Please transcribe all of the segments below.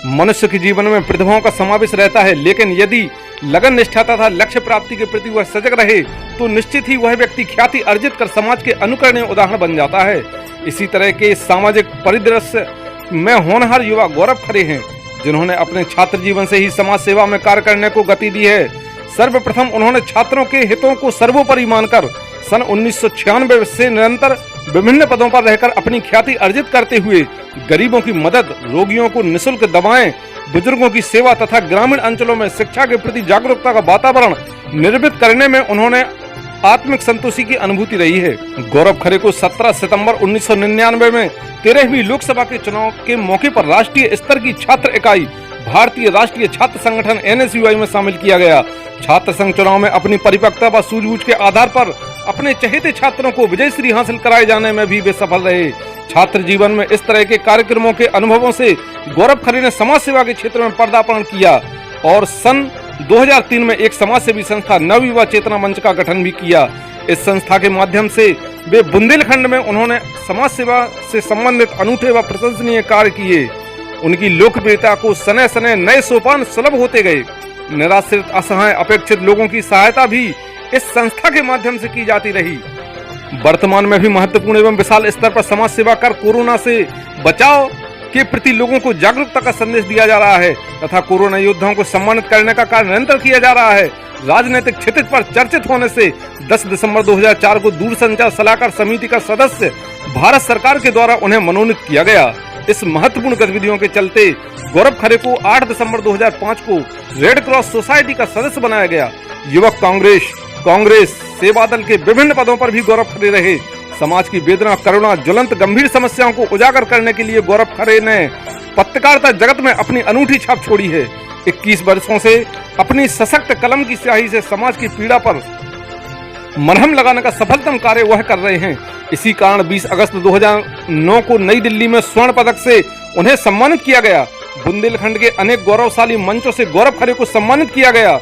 मनुष्य के जीवन में प्रतिभाओं का समावेश रहता है, लेकिन यदि लगन, निष्ठा तथा लक्ष्य प्राप्ति के प्रति वह सजग रहे तो निश्चित ही वह व्यक्ति ख्याति अर्जित कर समाज के अनुकरणीय उदाहरण बन जाता है। इसी तरह के सामाजिक परिदृश्य में होनहार युवा गौरव खरे हैं, जिन्होंने अपने छात्र जीवन से ही समाज सेवा में कार्य करने को गति दी है। सर्वप्रथम उन्होंने छात्रों के हितों को सर्वोपरि मानकर सन 1996 से निरंतर विभिन्न पदों पर रहकर अपनी ख्याति अर्जित करते हुए गरीबों की मदद, रोगियों को निःशुल्क दवाएं, बुजुर्गों की सेवा तथा ग्रामीण अंचलों में शिक्षा के प्रति जागरूकता का वातावरण निर्मित करने में उन्होंने आत्मिक संतोषी की अनुभूति रही है। गौरव खरे को 17 सितंबर 1999 में 13वीं लोकसभा के चुनाव के मौके पर राष्ट्रीय स्तर की छात्र इकाई भारतीय राष्ट्रीय छात्र संगठन NSUI में शामिल किया गया। छात्र संघ चुनाव में अपनी परिपक्वता व सूझबूझ के आधार पर अपने चहेते छात्रों को विजयश्री हासिल कराए जाने में भी वे सफल रहे। छात्र जीवन में इस तरह के कार्यक्रमों के अनुभवों से गौरव खरे ने समाज सेवा के क्षेत्र में पदार्पण किया और सन 2003 में एक समाज सेवी संस्था नवयुवा चेतना मंच का गठन भी किया। इस संस्था के माध्यम से वे बुंदेलखंड में उन्होंने समाज सेवा से संबंधित अनूठे व प्रशंसनीय कार्य किए। उनकी लोकप्रियता को सने सने नए सोपान सुलभ होते गए। निराश्रित, असहाय, अपेक्षित लोगों की सहायता भी इस संस्था के माध्यम से की जाती रही। वर्तमान में भी महत्वपूर्ण एवं विशाल स्तर पर समाज सेवा कर कोरोना से बचाव के प्रति लोगों को जागरूकता का संदेश दिया जा रहा है तथा कोरोना योद्धाओं को सम्मानित करने का कार्य निरंतर किया जा रहा है। राजनीतिक क्षेत्र पर चर्चित होने से 10 दिसंबर 2004 को दूरसंचार सलाहकार समिति का सदस्य भारत सरकार के द्वारा उन्हें मनोनीत किया गया। इस महत्वपूर्ण गतिविधियों के चलते गौरव खरे को 8 दिसंबर 2005 को रेड क्रॉस सोसाइटी का सदस्य बनाया गया। युवक कांग्रेस सेवा दल के विभिन्न पदों पर भी गौरव खरे रहे। समाज की वेदना, करुणा, ज्वलंत गंभीर समस्याओं को उजागर करने के लिए गौरव खरे ने पत्रकारिता जगत में अपनी अनूठी छाप छोड़ी है। 21 वर्षों से अपनी सशक्त कलम की स्याही से समाज की पीड़ा पर मरहम लगाने का सफलतम कार्य वह कर रहे हैं। इसी कारण 20 अगस्त 2009 को नई दिल्ली में स्वर्ण पदक से उन्हें सम्मानित किया गया। बुंदेलखंड के अनेक गौरवशाली मंचों से गौरव खरे को सम्मानित किया गया।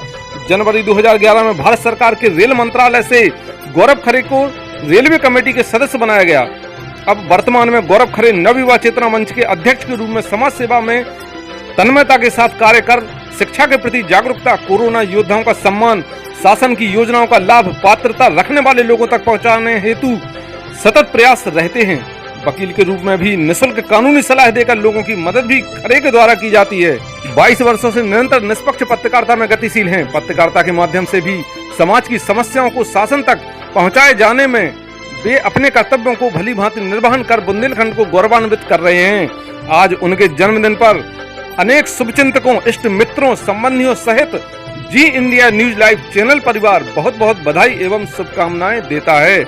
जनवरी 2011 में भारत सरकार के रेल मंत्रालय से गौरव खरे को रेलवे कमेटी के सदस्य बनाया गया। अब वर्तमान में गौरव खरे नवयुवा चेतना मंच के अध्यक्ष के रूप में समाज सेवा में तन्मयता के साथ कार्य कर शिक्षा के प्रति जागरूकता, कोरोना योद्धाओं का सम्मान, शासन की योजनाओं का लाभ पात्रता रखने वाले लोगों तक पहुंचाने हेतु सतत प्रयास रहते हैं। वकील के रूप में भी निःशुल्क कानूनी सलाह देकर लोगों की मदद भी खरे के द्वारा की जाती है। 22 वर्षों से निरंतर निष्पक्ष पत्रकारिता में गतिशील हैं। पत्रकारिता के माध्यम से भी समाज की समस्याओं को शासन तक पहुंचाए जाने में वे अपने कर्तव्यों को भली भांति निर्वहन कर बुंदेलखंड को गौरवान्वित कर रहे हैं। आज उनके जन्मदिन पर अनेक शुभचिंतकों, इष्ट मित्रों, संबंधियों सहित जी इंडिया न्यूज लाइव चैनल परिवार बहुत बहुत बधाई एवं शुभकामनाएं देता है।